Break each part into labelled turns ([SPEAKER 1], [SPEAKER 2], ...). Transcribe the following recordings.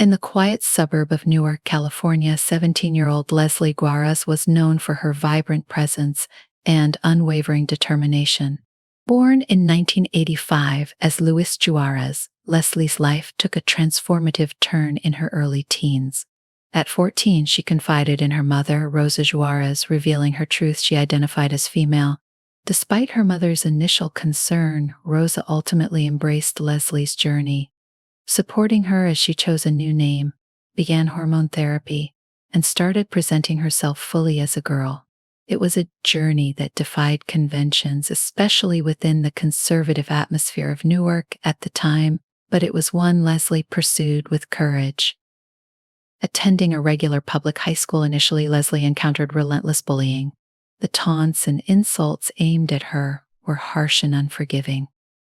[SPEAKER 1] In the quiet suburb of Newark, California, 17-year-old Leslie Guaras was known for her vibrant presence and unwavering determination. Born in 1985 as Luis Juarez, Leslie's life took a transformative turn in her early teens. At 14, she confided in her mother, Rosa Juarez, revealing her truth. She identified as female. Despite her mother's initial concern, Rosa ultimately embraced Leslie's journey, supporting her as she chose a new name, began hormone therapy, and started presenting herself fully as a girl. It was a journey that defied conventions, especially within the conservative atmosphere of Newark at the time, but it was one Leslie pursued with courage. Attending a regular public high school initially, Leslie encountered relentless bullying. The taunts and insults aimed at her were harsh and unforgiving.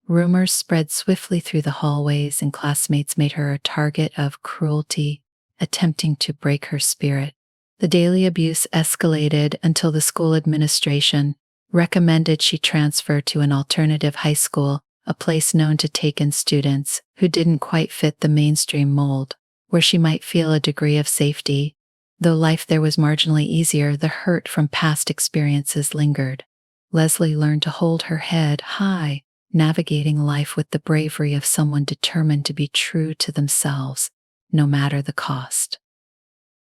[SPEAKER 1] Rumors spread swiftly through the hallways, and classmates made her a target of cruelty, attempting to break her spirit. The daily abuse escalated until the school administration recommended she transfer to an alternative high school, a place known to take in students who didn't quite fit the mainstream mold, where she might feel a degree of safety. Though life there was marginally easier, the hurt from past experiences lingered. Leslie learned to hold her head high, navigating life with the bravery of someone determined to be true to themselves, no matter the cost.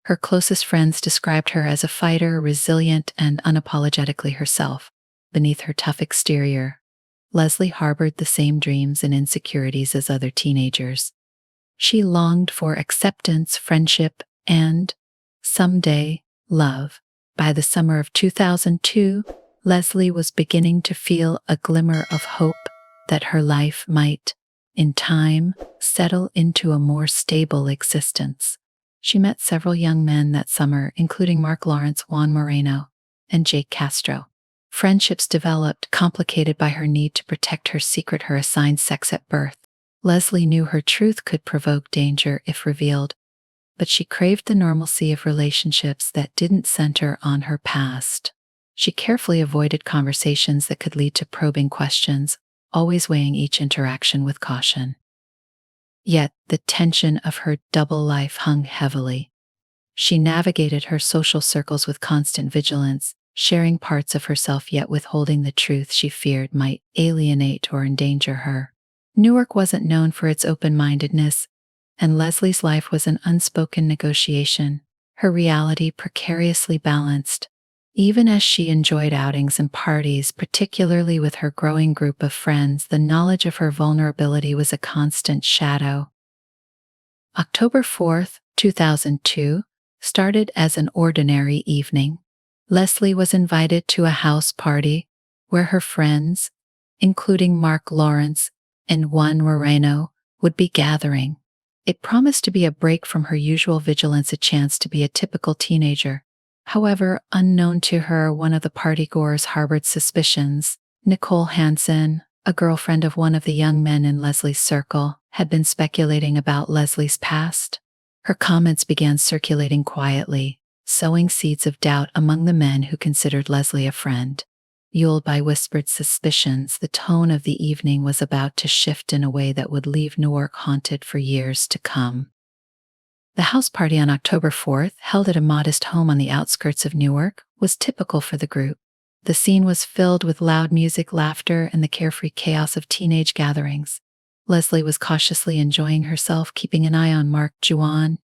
[SPEAKER 1] Her closest friends described her as a fighter, resilient, and unapologetically herself. Beneath her tough exterior, Leslie harbored the same dreams and insecurities as other teenagers. She longed for acceptance, friendship, and, someday, love. By the summer of 2002, Leslie was beginning to feel a glimmer of hope that her life might, in time, settle into a more stable existence. She met several young men that summer, including Mark Lawrence, Juan Moreno, and Jake Castro. Friendships developed, complicated by her need to protect her secret, her assigned sex at birth. Leslie knew her truth could provoke danger if revealed, but she craved the normalcy of relationships that didn't center on her past. She carefully avoided conversations that could lead to probing questions, always weighing each interaction with caution. Yet the tension of her double life hung heavily. She navigated her social circles with constant vigilance, sharing parts of herself yet withholding the truth she feared might alienate or endanger her. Newark wasn't known for its open-mindedness, and Leslie's life was an unspoken negotiation, her reality precariously balanced. Even as she enjoyed outings and parties, particularly with her growing group of friends, the knowledge of her vulnerability was a constant shadow. October 4th, 2002, started as an ordinary evening. Leslie was invited to a house party where her friends, including Mark Lawrence and Juan Moreno, would be gathering. It promised to be a break from her usual vigilance, a chance to be a typical teenager. However, unknown to her, one of the partygoers harbored suspicions. Nicole Hansen, a girlfriend of one of the young men in Leslie's circle, had been speculating about Leslie's past. Her comments began circulating quietly, sowing seeds of doubt among the men who considered Leslie a friend. Fueled by whispered suspicions, the tone of the evening was about to shift in a way that would leave Newark haunted for years to come. The house party on October 4th, held at a modest home on the outskirts of Newark, was typical for the group. The scene was filled with loud music, laughter, and the carefree chaos of teenage gatherings. Leslie was cautiously enjoying herself, keeping an eye on Mark, Juan,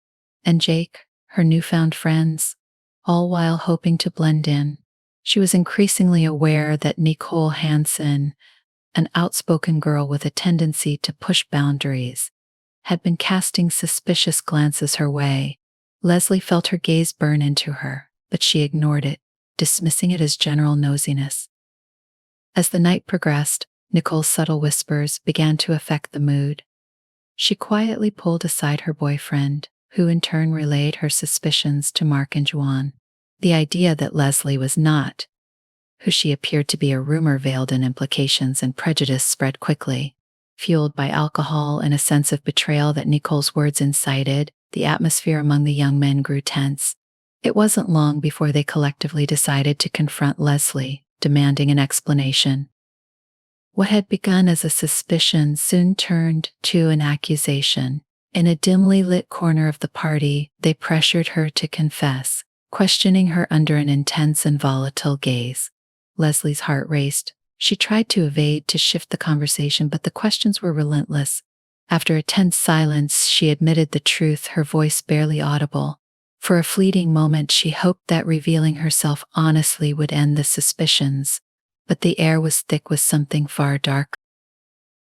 [SPEAKER 1] and Jake, her newfound friends, all while hoping to blend in. She was increasingly aware that Nicole Hansen, an outspoken girl with a tendency to push boundaries, had been casting suspicious glances her way. Leslie felt her gaze burn into her, but she ignored it, dismissing it as general nosiness. As the night progressed, Nicole's subtle whispers began to affect the mood. She quietly pulled aside her boyfriend, who in turn relayed her suspicions to Mark and Juan. The idea that Leslie was not who she appeared to be, a rumor veiled in implications and prejudice, spread quickly. Fueled by alcohol and a sense of betrayal that Nicole's words incited, the atmosphere among the young men grew tense. It wasn't long before they collectively decided to confront Leslie, demanding an explanation. What had begun as a suspicion soon turned to an accusation. In a dimly lit corner of the party, they pressured her to confess, questioning her under an intense and volatile gaze. Leslie's heart raced. She tried to evade, to shift the conversation, but the questions were relentless. After a tense silence, she admitted the truth, her voice barely audible. For a fleeting moment, she hoped that revealing herself honestly would end the suspicions, but the air was thick with something far darker.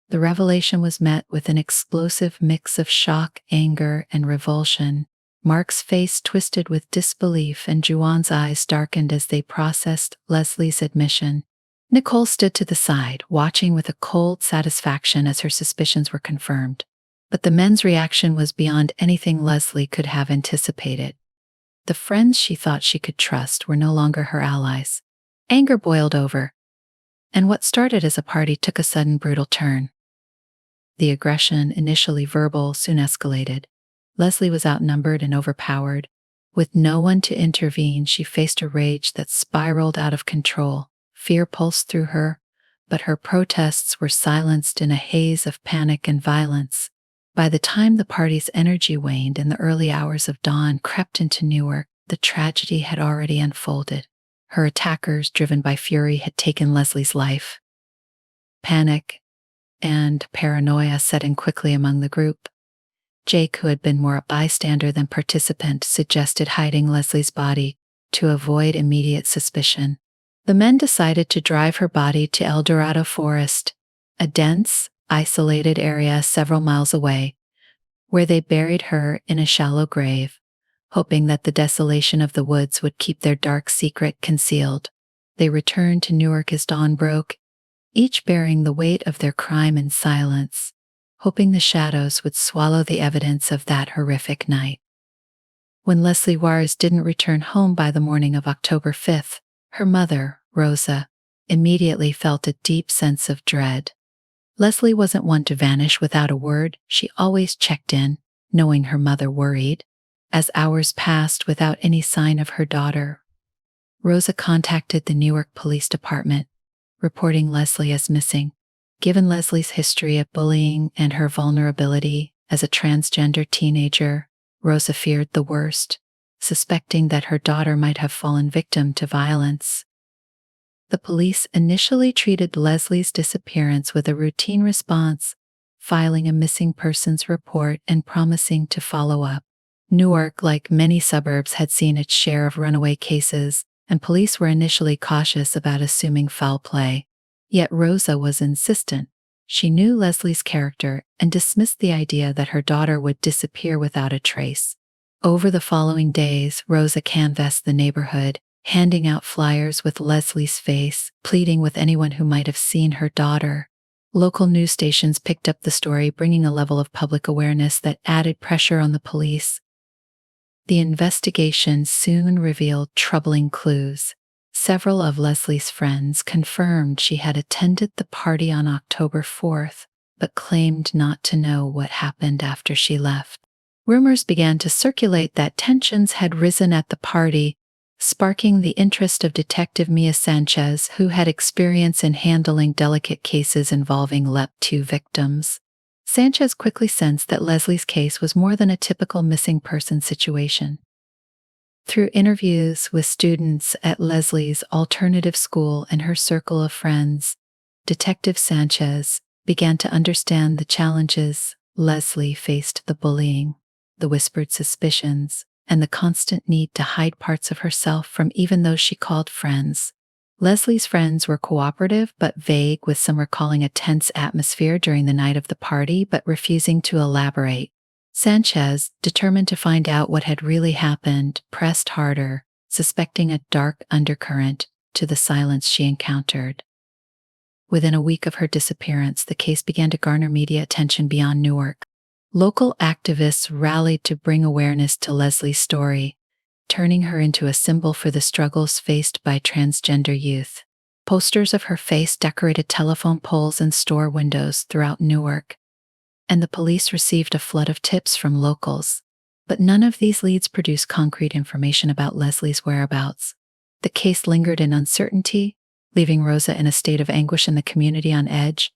[SPEAKER 1] The revelation was met with an explosive mix of shock, anger, and revulsion. Mark's face twisted with disbelief and Juwan's eyes darkened as they processed Leslie's admission. Nicole stood to the side, watching with a cold satisfaction as her suspicions were confirmed. But the men's reaction was beyond anything Leslie could have anticipated. The friends she thought she could trust were no longer her allies. Anger boiled over, and what started as a party took a sudden brutal turn. The aggression, initially verbal, soon escalated. Leslie was outnumbered and overpowered. With no one to intervene, she faced a rage that spiraled out of control. Fear pulsed through her, but her protests were silenced in a haze of panic and violence. By the time the party's energy waned and the early hours of dawn crept into Newark, the tragedy had already unfolded. Her attackers, driven by fury, had taken Leslie's life. Panic and paranoia set in quickly among the group. Jake, who had been more a bystander than participant, suggested hiding Leslie's body to avoid immediate suspicion. The men decided to drive her body to El Dorado Forest, a dense, isolated area several miles away, where they buried her in a shallow grave, hoping that the desolation of the woods would keep their dark secret concealed. They returned to Newark as dawn broke, each bearing the weight of their crime in silence, hoping the shadows would swallow the evidence of that horrific night. When Leslie Juarez didn't return home by the morning of October 5th, her mother, Rosa, immediately felt a deep sense of dread. Leslie wasn't one to vanish without a word. She always checked in, knowing her mother worried. As hours passed without any sign of her daughter, Rosa contacted the Newark Police Department, reporting Leslie as missing. Given Leslie's history of bullying and her vulnerability as a transgender teenager, Rosa feared the worst, suspecting that her daughter might have fallen victim to violence. The police initially treated Leslie's disappearance with a routine response, filing a missing persons report and promising to follow up. Newark, like many suburbs, had seen its share of runaway cases, and police were initially cautious about assuming foul play. Yet Rosa was insistent. She knew Leslie's character and dismissed the idea that her daughter would disappear without a trace. Over the following days, Rosa canvassed the neighborhood, handing out flyers with Leslie's face, pleading with anyone who might have seen her daughter. Local news stations picked up the story, bringing a level of public awareness that added pressure on the police. The investigation soon revealed troubling clues. Several of Leslie's friends confirmed she had attended the party on October 4th, but claimed not to know what happened after she left. Rumors began to circulate that tensions had risen at the party, sparking the interest of Detective Mia Sanchez, who had experience in handling delicate cases involving LEP2 victims. Sanchez quickly sensed that Leslie's case was more than a typical missing person situation. Through interviews with students at Leslie's alternative school and her circle of friends, Detective Sanchez began to understand the challenges Leslie faced: the bullying, the whispered suspicions, and the constant need to hide parts of herself from even those she called friends. Leslie's friends were cooperative but vague, with some recalling a tense atmosphere during the night of the party but refusing to elaborate. Sanchez, determined to find out what had really happened, pressed harder, suspecting a dark undercurrent to the silence she encountered. Within a week of her disappearance, the case began to garner media attention beyond Newark. Local activists rallied to bring awareness to Leslie's story, turning her into a symbol for the struggles faced by transgender youth. Posters of her face decorated telephone poles and store windows throughout Newark, and the police received a flood of tips from locals. But none of these leads produced concrete information about Leslie's whereabouts. The case lingered in uncertainty, leaving Rosa in a state of anguish and the community on edge.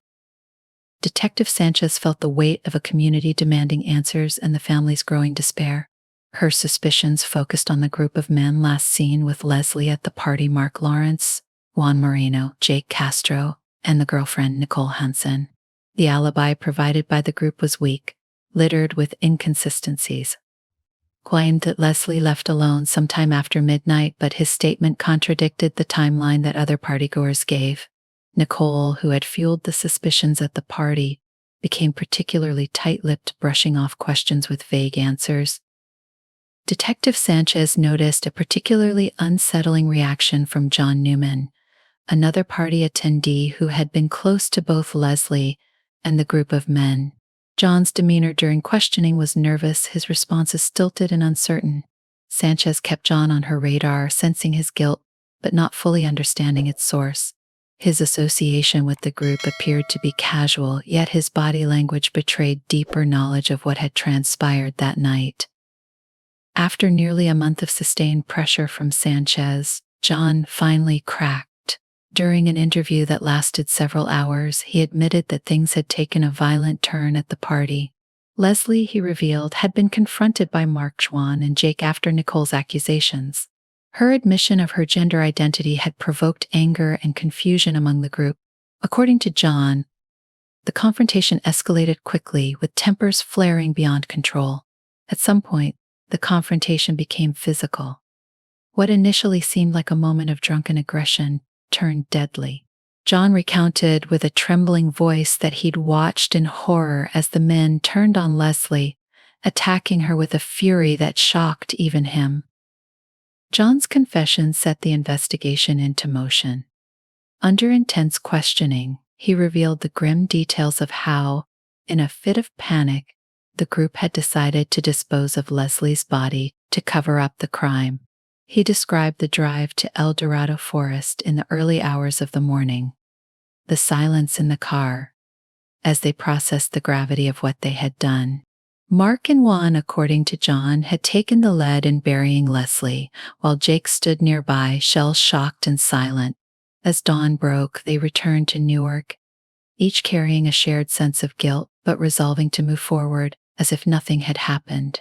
[SPEAKER 1] Detective Sanchez felt the weight of a community demanding answers and the family's growing despair. Her suspicions focused on the group of men last seen with Leslie at the party: Mark Lawrence, Juan Moreno, Jake Castro, and the girlfriend Nicole Hansen. The alibi provided by the group was weak, littered with inconsistencies. Claimed that Leslie left alone sometime after midnight, but his statement contradicted the timeline that other partygoers gave. Nicole, who had fueled the suspicions at the party, became particularly tight-lipped, brushing off questions with vague answers. Detective Sanchez noticed a particularly unsettling reaction from John Newman, another party attendee who had been close to both Leslie and the group of men. John's demeanor during questioning was nervous, his responses stilted and uncertain. Sanchez kept John on her radar, sensing his guilt, but not fully understanding its source. His association with the group appeared to be casual, yet his body language betrayed deeper knowledge of what had transpired that night. After nearly a month of sustained pressure from Sanchez, John finally cracked. During an interview that lasted several hours, he admitted that things had taken a violent turn at the party. Leslie, he revealed, had been confronted by Mark, Juan, and Jake after Nicole's accusations. Her admission of her gender identity had provoked anger and confusion among the group. According to John, the confrontation escalated quickly, with tempers flaring beyond control. At some point, the confrontation became physical. What initially seemed like a moment of drunken aggression turned deadly. John recounted with a trembling voice that he'd watched in horror as the men turned on Leslie, attacking her with a fury that shocked even him. John's confession set the investigation into motion. Under intense questioning, he revealed the grim details of how, in a fit of panic, the group had decided to dispose of Leslie's body to cover up the crime. He described the drive to El Dorado Forest in the early hours of the morning, the silence in the car, as they processed the gravity of what they had done. Mark and Juan, according to John, had taken the lead in burying Leslie, while Jake stood nearby, shell-shocked and silent. As dawn broke, they returned to Newark, each carrying a shared sense of guilt, but resolving to move forward as if nothing had happened.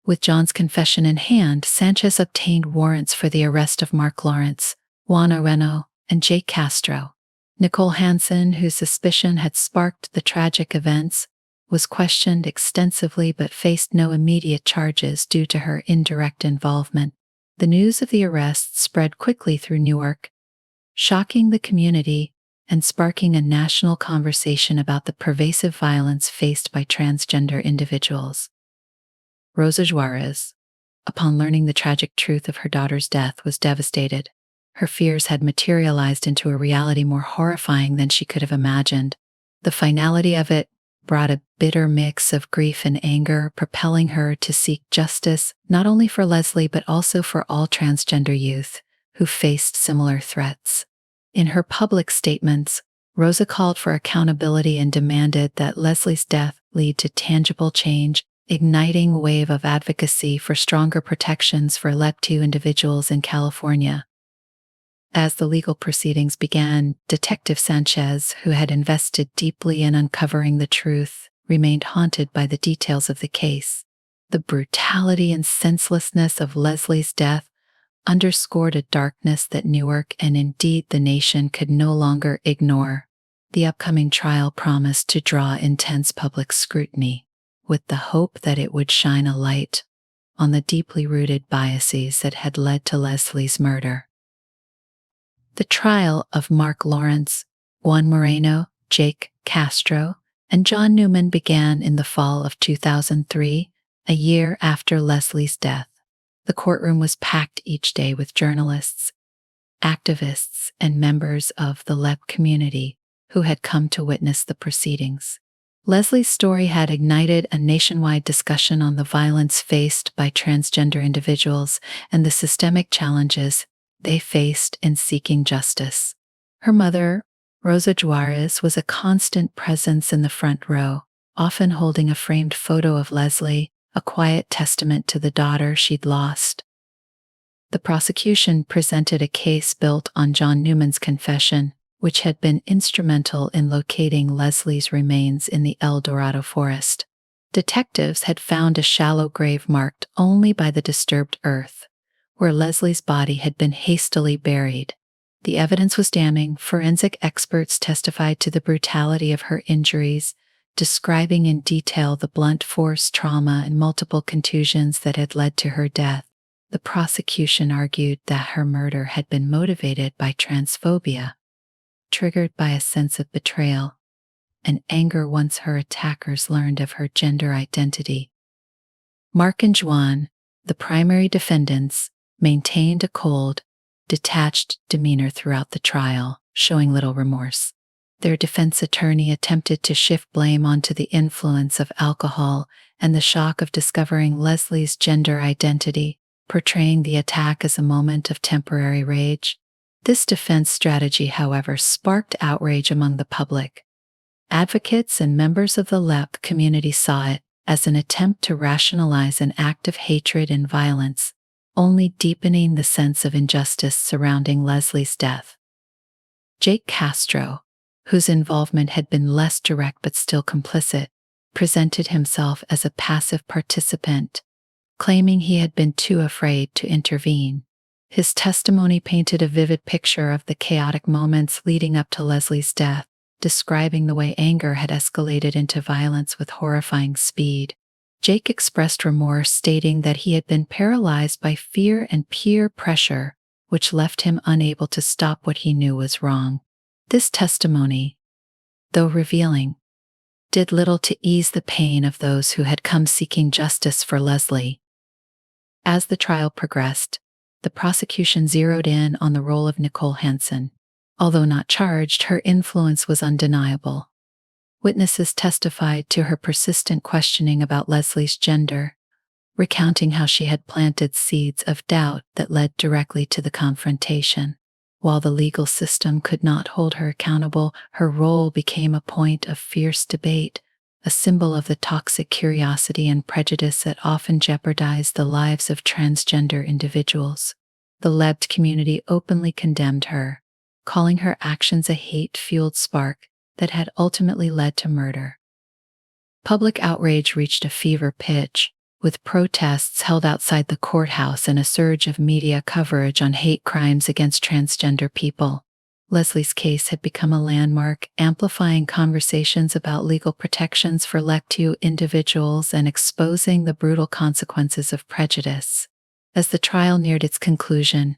[SPEAKER 1] With John's confession in hand, Sanchez obtained warrants for the arrest of Mark Lawrence, Juan Moreno, and Jake Castro. Nicole Hansen, whose suspicion had sparked the tragic events, was questioned extensively but faced no immediate charges due to her indirect involvement. The news of the arrests spread quickly through Newark, shocking the community and sparking a national conversation about the pervasive violence faced by transgender individuals. Rosa Juarez, upon learning the tragic truth of her daughter's death, was devastated. Her fears had materialized into a reality more horrifying than she could have imagined. The finality of it brought a bitter mix of grief and anger, propelling her to seek justice not only for Leslie but also for all transgender youth who faced similar threats. In her public statements, Rosa called for accountability and demanded that Leslie's death lead to tangible change, igniting a wave of advocacy for stronger protections for LGBTQ individuals in California. As the legal proceedings began, Detective Sanchez, who had invested deeply in uncovering the truth, remained haunted by the details of the case. The brutality and senselessness of Leslie's death underscored a darkness that Newark and indeed the nation could no longer ignore. The upcoming trial promised to draw intense public scrutiny, with the hope that it would shine a light on the deeply rooted biases that had led to Leslie's murder. The trial of Mark Lawrence, Juan Moreno, Jake Castro, and John Newman began in the fall of 2003, a year after Leslie's death. The courtroom was packed each day with journalists, activists, and members of the LGBTQ community who had come to witness the proceedings. Leslie's story had ignited a nationwide discussion on the violence faced by transgender individuals and the systemic challenges they faced in seeking justice. Her mother, Rosa Juarez, was a constant presence in the front row, often holding a framed photo of Leslie, a quiet testament to the daughter she'd lost. The prosecution presented a case built on John Newman's confession, which had been instrumental in locating Leslie's remains in the El Dorado forest. Detectives had found a shallow grave marked only by the disturbed earth, where Leslie's body had been hastily buried. The evidence was damning. Forensic experts testified to the brutality of her injuries, describing in detail the blunt force trauma and multiple contusions that had led to her death. The prosecution argued that her murder had been motivated by transphobia, triggered by a sense of betrayal and anger once her attackers learned of her gender identity. Mark and Juan, the primary defendants, maintained a cold, detached demeanor throughout the trial, showing little remorse. Their defense attorney attempted to shift blame onto the influence of alcohol and the shock of discovering Leslie's gender identity, portraying the attack as a moment of temporary rage. This defense strategy, however, sparked outrage among the public. Advocates and members of the left community saw it as an attempt to rationalize an act of hatred and violence, only deepening the sense of injustice surrounding Leslie's death. Jake Castro, whose involvement had been less direct but still complicit, presented himself as a passive participant, claiming he had been too afraid to intervene. His testimony painted a vivid picture of the chaotic moments leading up to Leslie's death, describing the way anger had escalated into violence with horrifying speed. Jake expressed remorse, stating that he had been paralyzed by fear and peer pressure, which left him unable to stop what he knew was wrong. This testimony, though revealing, did little to ease the pain of those who had come seeking justice for Leslie. As the trial progressed, the prosecution zeroed in on the role of Nicole Hansen. Although not charged, her influence was undeniable. Witnesses testified to her persistent questioning about Leslie's gender, recounting how she had planted seeds of doubt that led directly to the confrontation. While the legal system could not hold her accountable, her role became a point of fierce debate, a symbol of the toxic curiosity and prejudice that often jeopardized the lives of transgender individuals. The Lebt community openly condemned her, calling her actions a hate-fueled spark that had ultimately led to murder. Public outrage reached a fever pitch, with protests held outside the courthouse and a surge of media coverage on hate crimes against transgender people. Leslie's case had become a landmark, amplifying conversations about legal protections for LGBTQ individuals and exposing the brutal consequences of prejudice. As the trial neared its conclusion,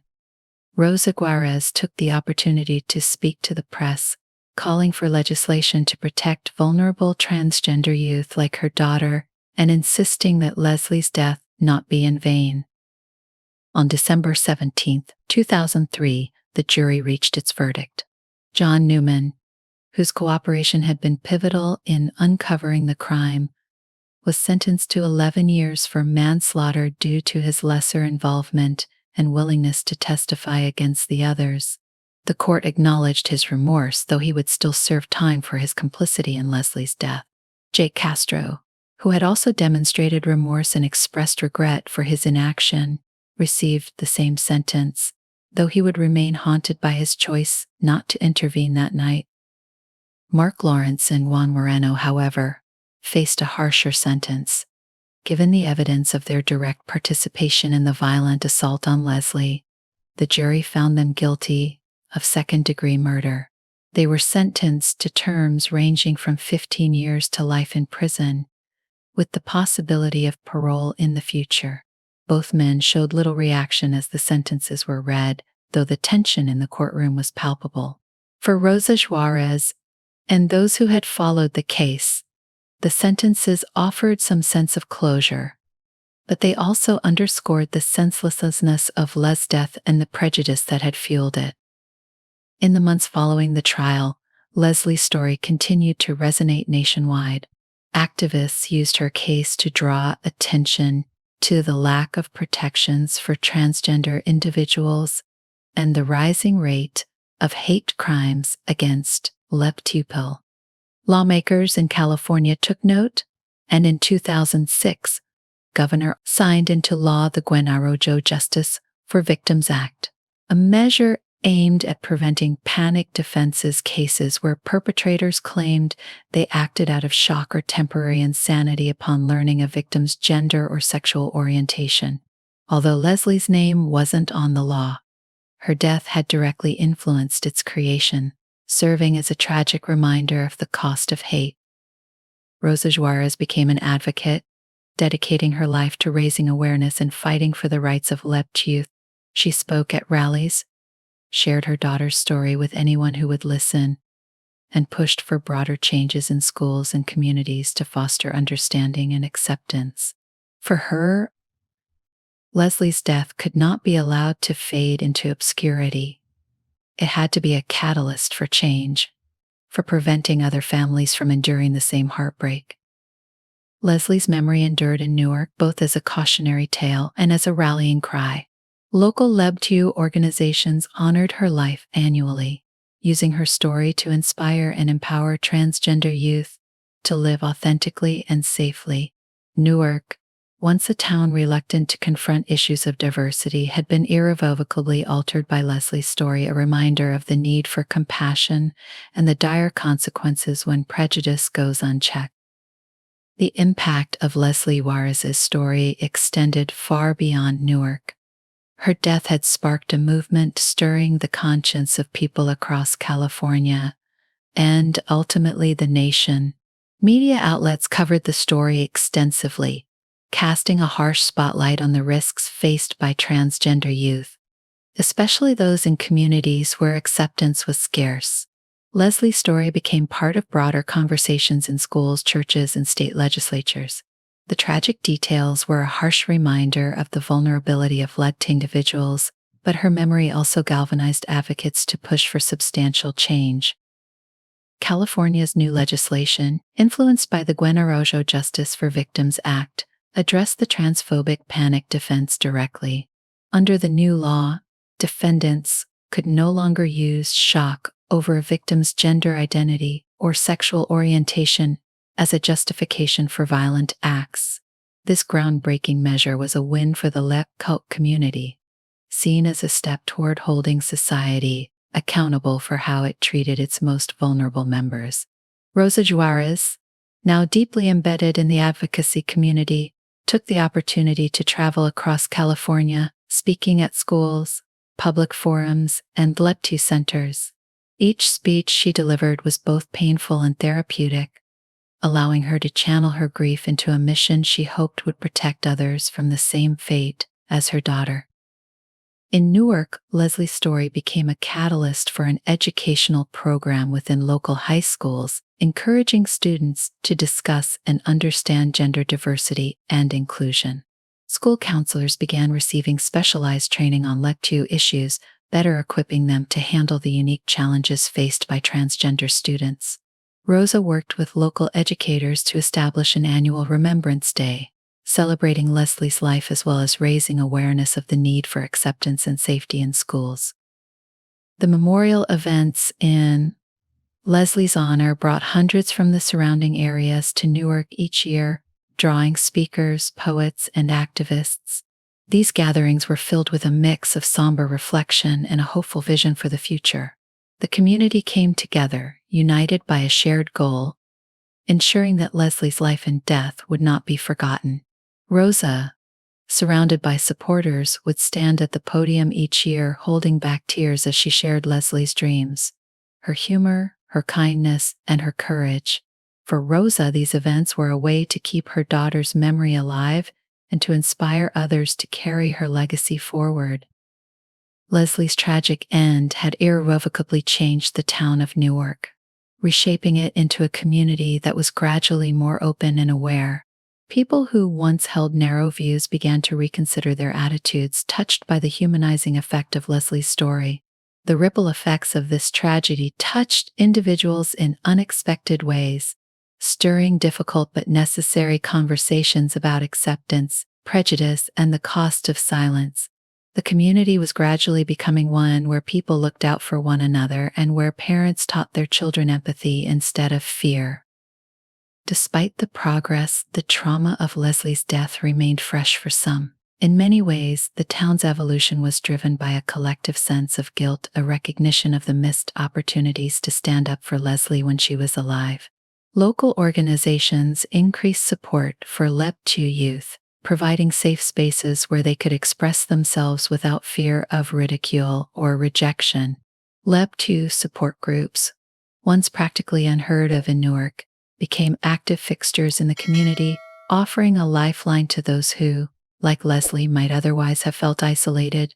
[SPEAKER 1] Rosa Juarez took the opportunity to speak to the press, calling for legislation to protect vulnerable transgender youth like her daughter and insisting that Leslie's death not be in vain. On December 17, 2003, the jury reached its verdict. John Newman, whose cooperation had been pivotal in uncovering the crime, was sentenced to 11 years for manslaughter due to his lesser involvement and willingness to testify against the others. The court acknowledged his remorse, though he would still serve time for his complicity in Leslie's death. Jake Castro, who had also demonstrated remorse and expressed regret for his inaction, received the same sentence, though he would remain haunted by his choice not to intervene that night. Mark Lawrence and Juan Moreno, however, faced a harsher sentence. Given the evidence of their direct participation in the violent assault on Leslie, the jury found them guilty of second-degree murder. They were sentenced to terms ranging from 15 years to life in prison, with the possibility of parole in the future. Both men showed little reaction as the sentences were read, though the tension in the courtroom was palpable. For Rosa Juarez and those who had followed the case, the sentences offered some sense of closure, but they also underscored the senselessness of Les's death and the prejudice that had fueled it. In the months following the trial, Leslie's story continued to resonate nationwide. Activists used her case to draw attention to the lack of protections for transgender individuals and the rising rate of hate crimes against LGBTQ. Lawmakers in California took note, and in 2006, Governor signed into law the Gwen Arroyo Justice for Victims Act, a measure aimed at preventing panic defenses cases where perpetrators claimed they acted out of shock or temporary insanity upon learning a victim's gender or sexual orientation. Although Leslie's name wasn't on the law, her death had directly influenced its creation, serving as a tragic reminder of the cost of hate. Rosa Juarez became an advocate, dedicating her life to raising awareness and fighting for the rights of lept youth. She spoke at rallies, shared her daughter's story with anyone who would listen, and pushed for broader changes in schools and communities to foster understanding and acceptance. For her, Leslie's death could not be allowed to fade into obscurity. It had to be a catalyst for change, for preventing other families from enduring the same heartbreak. Leslie's memory endured in Newark both as a cautionary tale and as a rallying cry. Local LGBTQ organizations honored her life annually, using her story to inspire and empower transgender youth to live authentically and safely. Newark, once a town reluctant to confront issues of diversity, had been irrevocably altered by Leslie's story, a reminder of the need for compassion and the dire consequences when prejudice goes unchecked. The impact of Leslie Juarez's story extended far beyond Newark. Her death had sparked a movement stirring the conscience of people across California and ultimately the nation. Media outlets covered the story extensively, casting a harsh spotlight on the risks faced by transgender youth, especially those in communities where acceptance was scarce. Leslie's story became part of broader conversations in schools, churches, and state legislatures. The tragic details were a harsh reminder of the vulnerability of LGBTQ individuals, but her memory also galvanized advocates to push for substantial change. California's new legislation, influenced by the Gwen Arroyo Justice for Victims Act, addressed the transphobic panic defense directly. Under the new law, defendants could no longer use shock over a victim's gender identity or sexual orientation as a justification for violent acts. This groundbreaking measure was a win for the LGBTQ community, seen as a step toward holding society accountable for how it treated its most vulnerable members. Rosa Juarez, now deeply embedded in the advocacy community, took the opportunity to travel across California, speaking at schools, public forums, and LGBTQ centers. Each speech she delivered was both painful and therapeutic, allowing her to channel her grief into a mission she hoped would protect others from the same fate as her daughter. In Newark, Leslie's story became a catalyst for an educational program within local high schools, encouraging students to discuss and understand gender diversity and inclusion. School counselors began receiving specialized training on LGBTQ issues, better equipping them to handle the unique challenges faced by transgender students. Rosa worked with local educators to establish an annual Remembrance Day, celebrating Leslie's life as well as raising awareness of the need for acceptance and safety in schools. The memorial events in Leslie's honor brought hundreds from the surrounding areas to Newark each year, drawing speakers, poets, and activists. These gatherings were filled with a mix of somber reflection and a hopeful vision for the future. The community came together, united by a shared goal, ensuring that Leslie's life and death would not be forgotten. Rosa, surrounded by supporters, would stand at the podium each year holding back tears as she shared Leslie's dreams. Her humor, her kindness, and her courage. For Rosa, these events were a way to keep her daughter's memory alive and to inspire others to carry her legacy forward. Leslie's tragic end had irrevocably changed the town of Newark, reshaping it into a community that was gradually more open and aware. People who once held narrow views began to reconsider their attitudes, touched by the humanizing effect of Leslie's story. The ripple effects of this tragedy touched individuals in unexpected ways, stirring difficult but necessary conversations about acceptance, prejudice, and the cost of silence. The community was gradually becoming one where people looked out for one another and where parents taught their children empathy instead of fear. Despite the progress, the trauma of Leslie's death remained fresh for some. In many ways, the town's evolution was driven by a collective sense of guilt, a recognition of the missed opportunities to stand up for Leslie when she was alive. Local organizations increased support for LEP2 youth, providing safe spaces where they could express themselves without fear of ridicule or rejection. LEP2 support groups, once practically unheard of in Newark, became active fixtures in the community, offering a lifeline to those who, like Leslie, might otherwise have felt isolated.